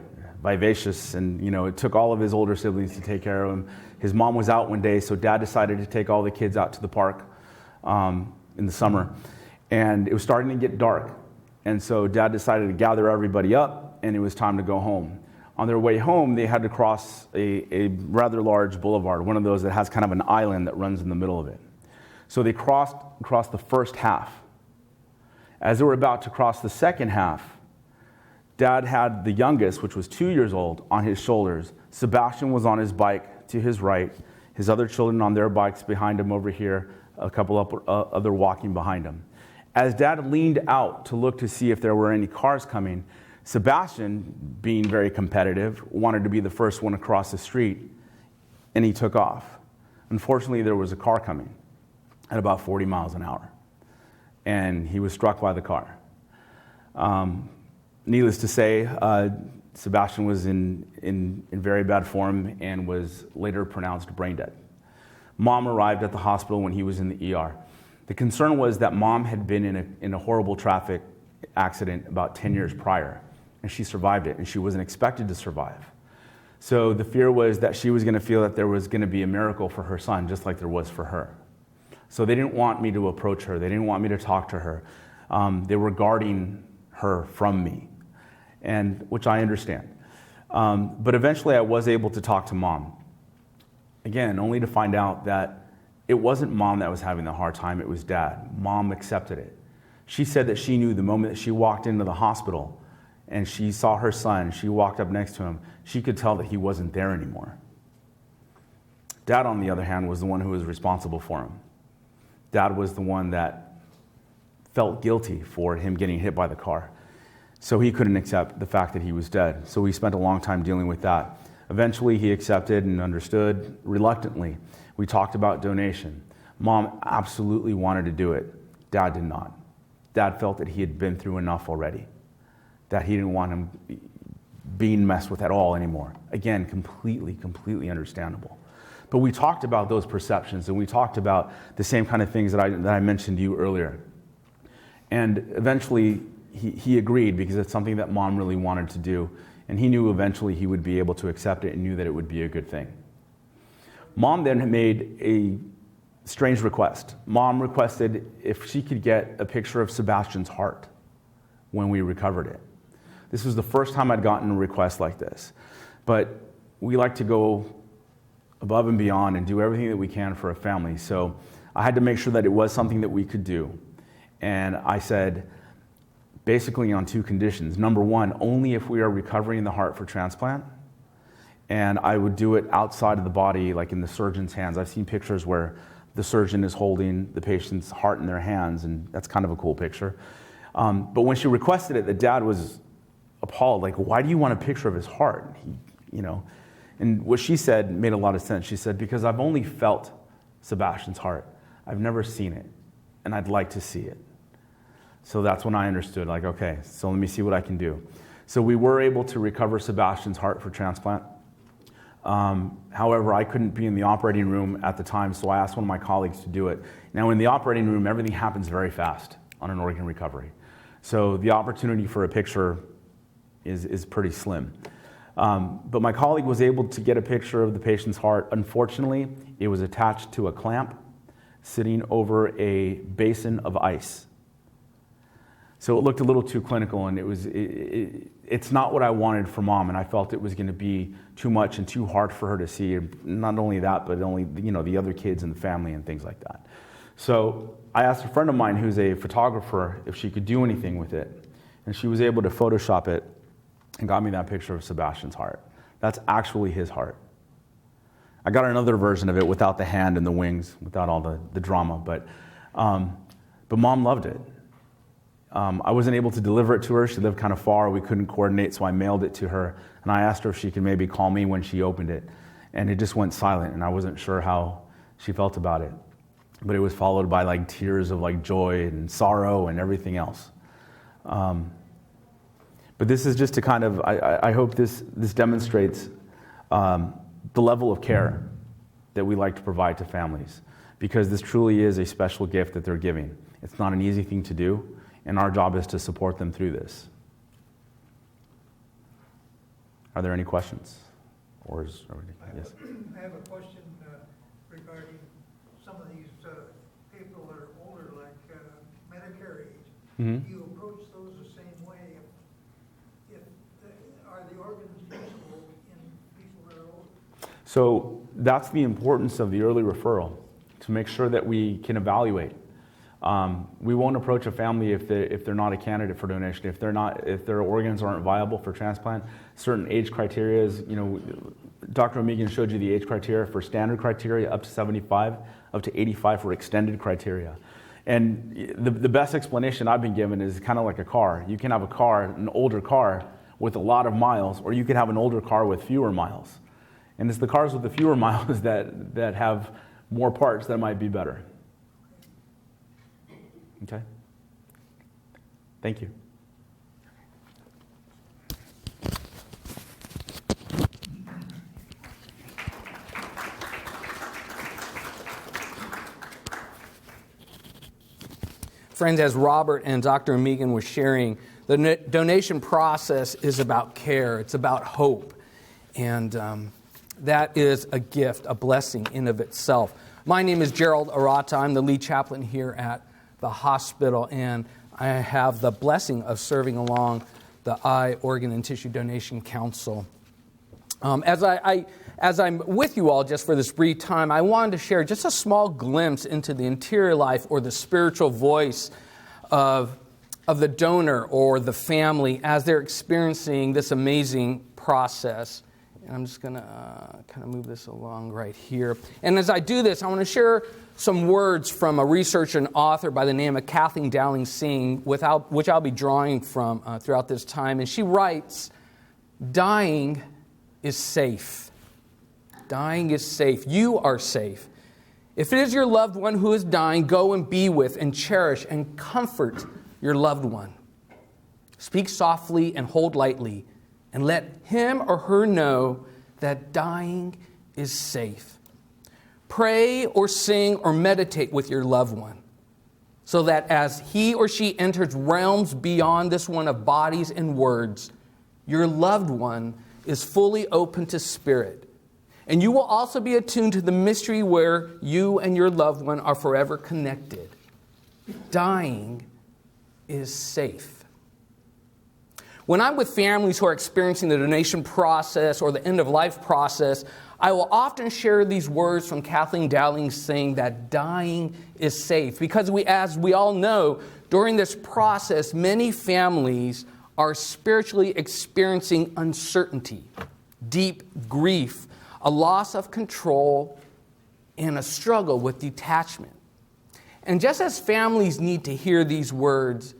B: vivacious, and it took all of his older siblings to take care of him. His mom was out one day, so Dad decided to take all the kids out to the park in the summer, and it was starting to get dark. And so Dad decided to gather everybody up, and it was time to go home. On their way home, they had to cross a rather large boulevard, one of those that has kind of an island that runs in the middle of it. So they crossed the first half. As they were about to cross the second half, Dad had the youngest, which was 2 years old, on his shoulders. Sebastian was on his bike to his right, his other children on their bikes behind him over here, a couple other walking behind him. As Dad leaned out to look to see if there were any cars coming, Sebastian, being very competitive, wanted to be the first one across the street, and he took off. Unfortunately, there was a car coming at about 40 miles an hour, and he was struck by the car. Needless to say, Sebastian was in very bad form and was later pronounced brain dead. Mom arrived at the hospital when he was in the ER. The concern was that Mom had been in a horrible traffic accident about 10 years prior, and she survived it, and she wasn't expected to survive. So the fear was that she was going to feel that there was going to be a miracle for her son, just like there was for her. So they didn't want me to approach her. They didn't want me to talk to her. They were guarding her from me, and which I understand. But eventually I was able to talk to Mom. Again, only to find out that it wasn't Mom that was having the hard time, it was Dad. Mom accepted it. She said that she knew the moment that she walked into the hospital and she saw her son, she walked up next to him, she could tell that he wasn't there anymore. Dad, on the other hand, was the one who was responsible for him. Dad was the one that felt guilty for him getting hit by the car. So he couldn't accept the fact that he was dead. So we spent a long time dealing with that. Eventually he accepted and understood reluctantly. We talked about donation. Mom absolutely wanted to do it. Dad did not. Dad felt that he had been through enough already, that he didn't want him being messed with at all anymore. Again, completely understandable. But we talked about those perceptions, and we talked about the same kind of things that I mentioned to you earlier. And eventually he agreed, because it's something that Mom really wanted to do, and he knew eventually he would be able to accept it and knew that it would be a good thing. Mom then made a strange request. Mom requested if she could get a picture of Sebastian's heart when we recovered it. This was the first time I'd gotten a request like this. But we like to go above and beyond and do everything that we can for a family. So I had to make sure that it was something that we could do. And I said, basically on two conditions. Number one, only if we are recovering the heart for transplant. And I would do it outside of the body, like in the surgeon's hands. I've seen pictures where the surgeon is holding the patient's heart in their hands, and that's kind of a cool picture. But when she requested it, the dad was appalled, like, why do you want a picture of his heart? And what she said made a lot of sense. She said, because I've only felt Sebastian's heart. I've never seen it, and I'd like to see it. So that's when I understood, like, okay, so let me see what I can do. So we were able to recover Sebastian's heart for transplant. However, I couldn't be in the operating room at the time, so I asked one of my colleagues to do it. Now, in the operating room, everything happens very fast on an organ recovery. So the opportunity for a picture is pretty slim. But my colleague was able to get a picture of the patient's heart. Unfortunately, it was attached to a clamp sitting over a basin of ice. So it looked a little too clinical, and it's not what I wanted for Mom, and I felt it was going to be too much and too hard for her to see. And not only that, but only the other kids in the family and things like that. So I asked a friend of mine who's a photographer if she could do anything with it, and she was able to Photoshop it and got me that picture of Sebastian's heart. That's actually his heart. I got another version of it without the hand and the wings, without all the drama, but Mom loved it. I wasn't able to deliver it to her. She lived kind of far. We couldn't coordinate, so I mailed it to her. And I asked her if she could maybe call me when she opened it. And it just went silent, and I wasn't sure how she felt about it. But it was followed by like tears of like joy and sorrow and everything else. But this is just to kind of, I hope this demonstrates the level of care that we like to provide to families, because this truly is a special gift that they're giving. It's not an easy thing to do. And our job is to support them through this. Are there any questions? Yes.
C: I have a question regarding some of these people that are older, like Medicare age.
B: Mm-hmm.
C: Do you approach those the same way? Are the organs usable in people that are older?
B: So that's the importance of the early referral, to make sure that we can evaluate. We won't approach a family if they're not a candidate for donation, if their organs aren't viable for transplant. Certain age criteria, Dr. O'Megan showed you the age criteria for standard criteria up to 75, up to 85 for extended criteria. And the best explanation I've been given is kind of like a car. You can have a car, an older car with a lot of miles, or you can have an older car with fewer miles. And it's the cars with the fewer miles that have more parts that might be better. Okay? Thank you.
D: Friends, as Robert and Dr. O'Megan were sharing, the donation process is about care. It's about hope. And that is a gift, a blessing in of itself. My name is Gerald Arata. I'm the lead chaplain here at the hospital, and I have the blessing of serving along the Eye, Organ, and Tissue Donation Council. As I'm with you all just for this brief time, I wanted to share just a small glimpse into the interior life or the spiritual voice of the donor or the family as they're experiencing this amazing process. And I'm just going to kind of move this along right here. And as I do this, I want to share some words from a researcher and author by the name of Kathleen Dowling Singh, which I'll be drawing from throughout this time. And she writes, "Dying is safe. Dying is safe. You are safe. If it is your loved one who is dying, go and be with and cherish and comfort your loved one. Speak softly and hold lightly, and let him or her know that dying is safe. Pray or sing or meditate with your loved one, so that as he or she enters realms beyond this one of bodies and words, your loved one is fully open to spirit. And you will also be attuned to the mystery where you and your loved one are forever connected. Dying is safe." When I'm with families who are experiencing the donation process or the end-of-life process, I will often share these words from Kathleen Dowling saying that dying is safe. Because as we all know, during this process, many families are spiritually experiencing uncertainty, deep grief, a loss of control, and a struggle with detachment. And just as families need to hear these words,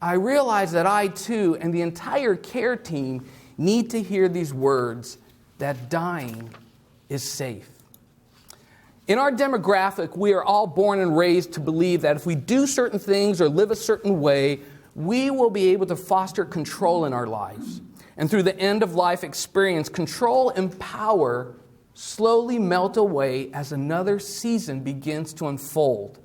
D: I realize that I too and the entire care team need to hear these words that dying is safe. In our demographic, we are all born and raised to believe that if we do certain things or live a certain way, we will be able to foster control in our lives. And through the end-of-life experience, control and power slowly melt away as another season begins to unfold.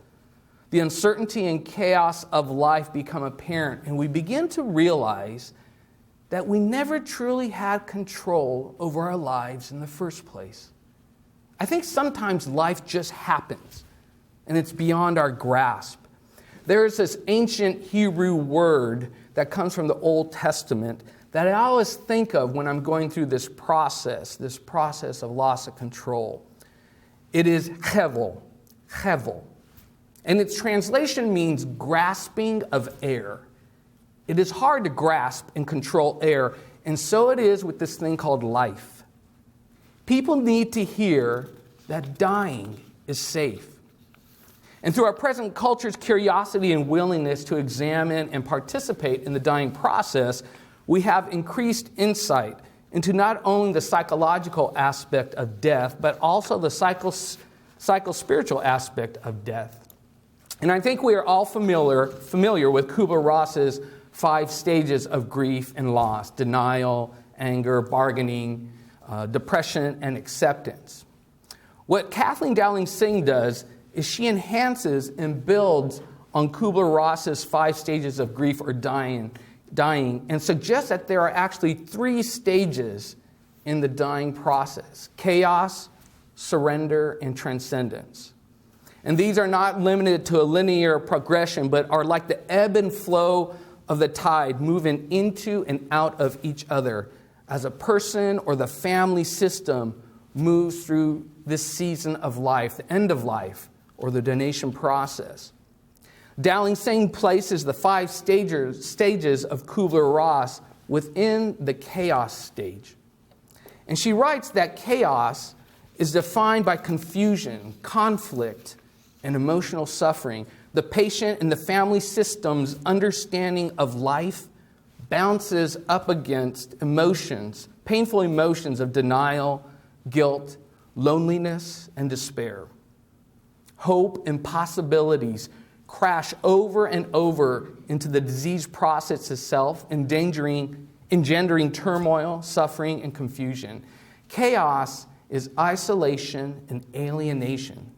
D: The uncertainty and chaos of life become apparent, and we begin to realize that we never truly had control over our lives in the first place. I think sometimes life just happens, and it's beyond our grasp. There is this ancient Hebrew word that comes from the Old Testament that I always think of when I'm going through this process of loss of control. It is hevel. And its translation means grasping of air. It is hard to grasp and control air, and so it is with this thing called life. People need to hear that dying is safe. And through our present culture's curiosity and willingness to examine and participate in the dying process, we have increased insight into not only the psychological aspect of death, but also the psycho-spiritual aspect of death. And I think we are all familiar with Kubler-Ross's 5 stages of grief and loss: denial, anger, bargaining, depression, and acceptance. What Kathleen Dowling Singh does is she enhances and builds on Kubler-Ross's 5 stages of grief or dying, and suggests that there are actually 3 stages in the dying process: chaos, surrender, and transcendence. And these are not limited to a linear progression, but are like the ebb and flow of the tide, moving into and out of each other as a person or the family system moves through this season of life, the end of life, or the donation process. Dowling Singh places the 5 stages of Kubler-Ross within the chaos stage. And she writes that chaos is defined by confusion, conflict, and emotional suffering. The patient and the family system's understanding of life bounces up against emotions, painful emotions of denial, guilt, loneliness, and despair. Hope and possibilities crash over and over into the disease process itself, engendering turmoil, suffering, and confusion. Chaos is isolation and alienation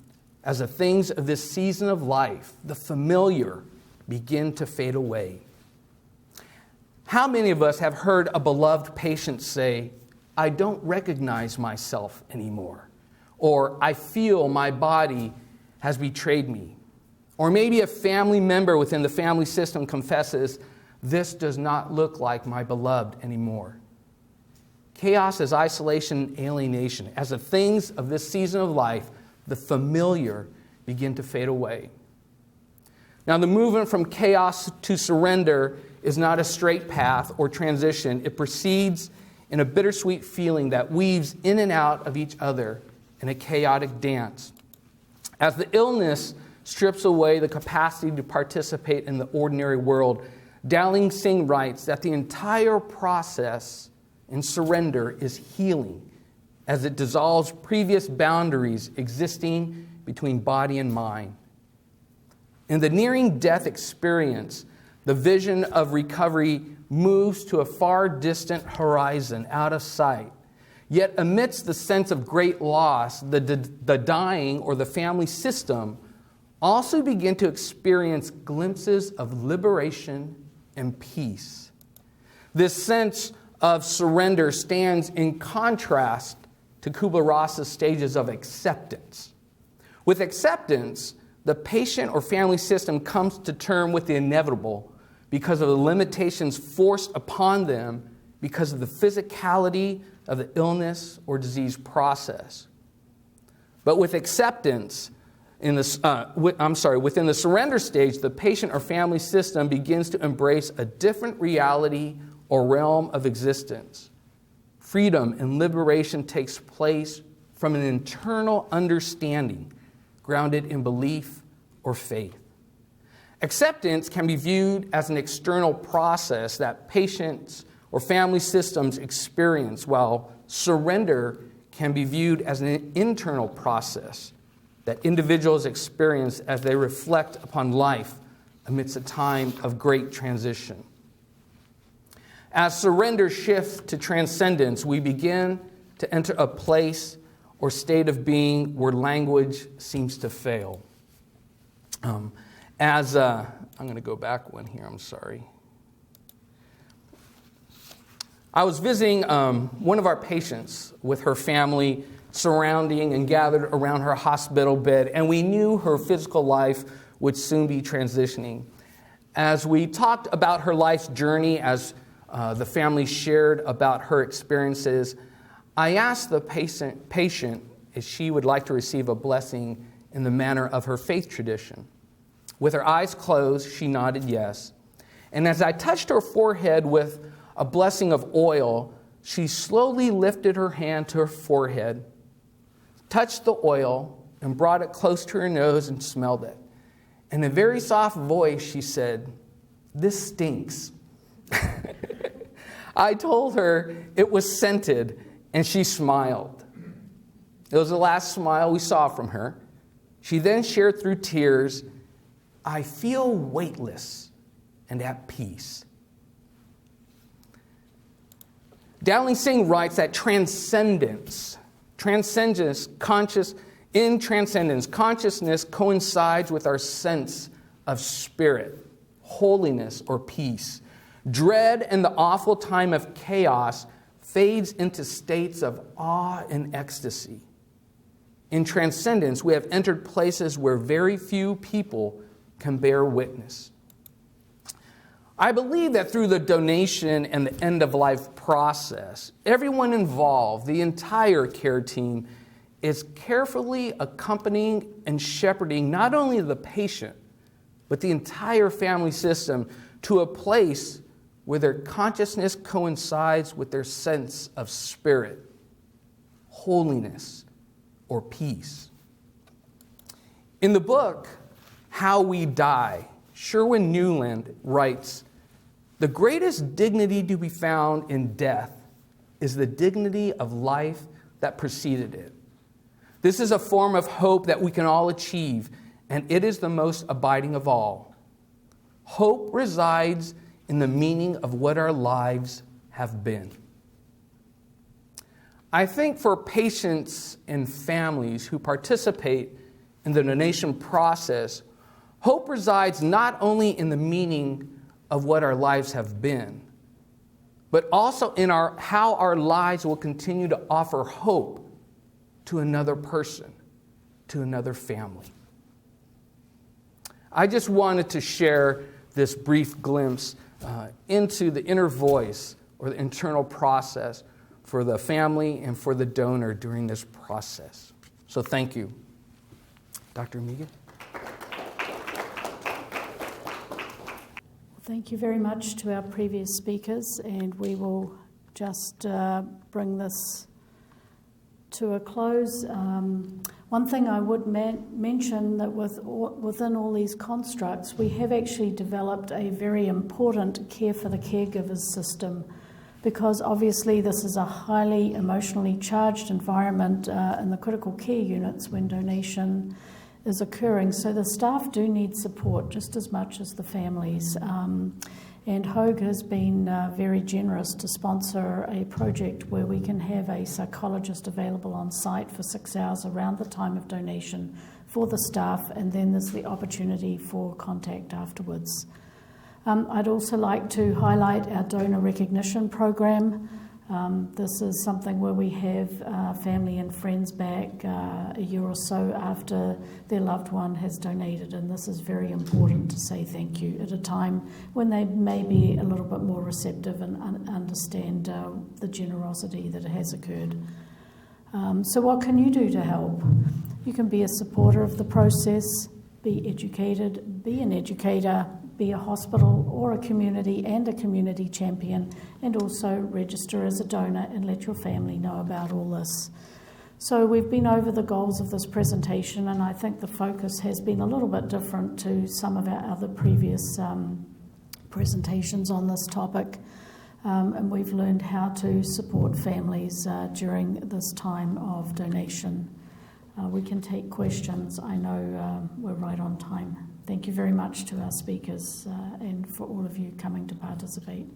D: as the things of this season of life, the familiar, begin to fade away. How many of us have heard a beloved patient say, "I don't recognize myself anymore," or "I feel my body has betrayed me"? Or maybe a family member within the family system confesses, "This does not look like my beloved anymore." Chaos is isolation and alienation. As the things of this season of life, the familiar, begin to fade away. Now, the movement from chaos to surrender is not a straight path or transition. It proceeds in a bittersweet feeling that weaves in and out of each other in a chaotic dance. As the illness strips away the capacity to participate in the ordinary world, Dowling Singh writes that the entire process in surrender is healing as it dissolves previous boundaries existing between body and mind. In the nearing death experience, the vision of recovery moves to a far distant horizon out of sight. Yet amidst the sense of great loss, the dying or the family system also begin to experience glimpses of liberation and peace. This sense of surrender stands in contrast to Kubler-Ross's stages of acceptance. With acceptance, the patient or family system comes to terms with the inevitable because of the limitations forced upon them because of the physicality of the illness or disease process. But with acceptance, within the surrender stage, the patient or family system begins to embrace a different reality or realm of existence. Freedom and liberation takes place from an internal understanding grounded in belief or faith. Acceptance can be viewed as an external process that patients or family systems experience, while surrender can be viewed as an internal process that individuals experience as they reflect upon life amidst a time of great transition. As surrender shifts to transcendence, we begin to enter a place or state of being where language seems to fail. I'm going to go back one here, I'm sorry. I was visiting one of our patients with her family surrounding and gathered around her hospital bed, and we knew her physical life would soon be transitioning. As we talked about her life's journey, as the family shared about her experiences, I asked the patient if she would like to receive a blessing in the manner of her faith tradition. With her eyes closed, she nodded yes. And as I touched her forehead with a blessing of oil, she slowly lifted her hand to her forehead, touched the oil, and brought it close to her nose and smelled it. In a very soft voice, she said, "This stinks." I told her it was scented, and she smiled. It was the last smile we saw from her. She then shared through tears, "I feel weightless and at peace." Dowling Singh writes that consciousness coincides with our sense of spirit, holiness, or peace. Dread and the awful time of chaos fades into states of awe and ecstasy. In transcendence, we have entered places where very few people can bear witness. I believe that through the donation and the end-of-life process, everyone involved, the entire care team, is carefully accompanying and shepherding not only the patient, but the entire family system to a place where their consciousness coincides with their sense of spirit, holiness, or peace. In the book, How We Die, Sherwin Newland writes, "The greatest dignity to be found in death is the dignity of life that preceded it. This is a form of hope that we can all achieve, and it is the most abiding of all. Hope resides in the meaning of what our lives have been." I think for patients and families who participate in the donation process, hope resides not only in the meaning of what our lives have been, but also in how our lives will continue to offer hope to another person, to another family. I just wanted to share this brief glimpse into the inner voice or the internal process for the family and for the donor during this process. So thank you. Dr. Megan?
A: Thank you very much to our previous speakers, and we will just bring this to a close. One thing I would mention that within all these constructs, we have actually developed a very important care for the caregivers system, because obviously this is a highly emotionally charged environment in the critical care units when donation is occurring. So the staff do need support just as much as the families. And Hoag has been very generous to sponsor a project where we can have a psychologist available on site for 6 hours around the time of donation for the staff, and then there's the opportunity for contact afterwards. I'd also like to highlight our donor recognition program. This is something where we have family and friends back a year or so after their loved one has donated, and this is very important to say thank you at a time when they may be a little bit more receptive and understand the generosity that has occurred. So what can you do to help? You can be a supporter of the process, be educated, be an educator, be a hospital or a community champion, and also register as a donor and let your family know about all this. So we've been over the goals of this presentation, and I think the focus has been a little bit different to some of our other previous presentations on this topic, and we've learned how to support families during this time of donation. We can take questions. I know we're right on time. Thank you very much to our speakers and for all of you coming to participate.